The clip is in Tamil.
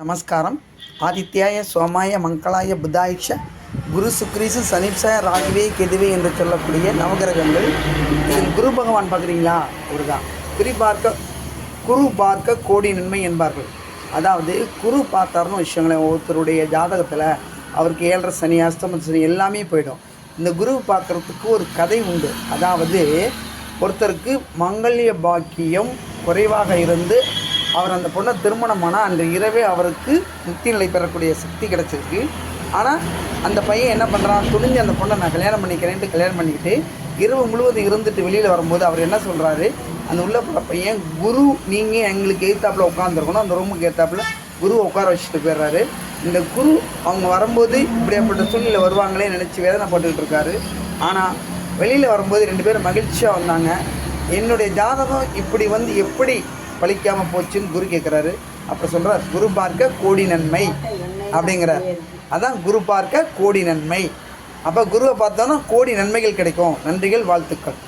நமஸ்காரம். ஆதித்யாய சோமாய மங்களாய புதாயிஷ குரு சுக்ரீசு சனிப்சாய ராகுவே கெதுவே என்று சொல்லக்கூடிய நவகிரகங்கள். இதில் குரு பகவான் பார்க்குறீங்களா? ஒரு தான் குரு பார்க்க கோடி நன்மை என்பார்கள். அதாவது குரு பார்த்தாருன்னு விஷயங்களேன், ஒருத்தருடைய ஜாதகத்தில் அவருக்கு 7.5 சனி, அஷ்டம சனி எல்லாமே போயிடும். இந்த குரு பார்க்குறதுக்கு ஒரு கதை உண்டு. அதாவது ஒருத்தருக்கு மங்கல்ய பாக்கியம் குறைவாக இருந்து அவர் அந்த பொண்ணை திருமணமானால் அன்று இரவே அவருக்கு முக்தி நிலை பெறக்கூடிய சக்தி கிடச்சிருக்கு. ஆனால் அந்த பையன் என்ன பண்ணுறான், துணிஞ்சு அந்த பொண்ணை நான் கல்யாணம் பண்ணிக்கிறேன்ட்டு கல்யாணம் பண்ணிக்கிட்டு இரவு முழுவதும் இருந்துட்டு வெளியில் வரும்போது அவர் என்ன சொல்கிறாரு, அந்த உள்ள பையன் குரு நீங்கள் எங்களுக்கு எதிர்த்தாப்பில் உட்காந்துருக்கணும், அந்த ரூமுக்கு ஏற்றாப்புல குரு உட்கார வச்சுட்டு போயிடுறாரு. இந்த குரு அவங்க வரும்போது இப்படியாப்பட்ட சூழ்நிலை வருவாங்களே நினச்சி வேதனைப்பட்டுக்கிட்டு இருக்காரு. ஆனால் வெளியில் வரும்போது 2 பேரும் மகிழ்ச்சியாக வந்தாங்க. என்னுடைய ஜாதகம் இப்படி வந்து எப்படி பழிக்காமல் போச்சுன்னு குரு கேட்குறாரு. அப்புறம் சொல்கிறார், குரு பார்க்க கோடி நன்மை அப்படிங்கிறார். அதான் குரு பார்க்க கோடி நன்மை. அப்போ குருவை பார்த்தோன்னா கோடி நன்மைகள் கிடைக்கும். நன்றிகள், வாழ்த்துக்கள்.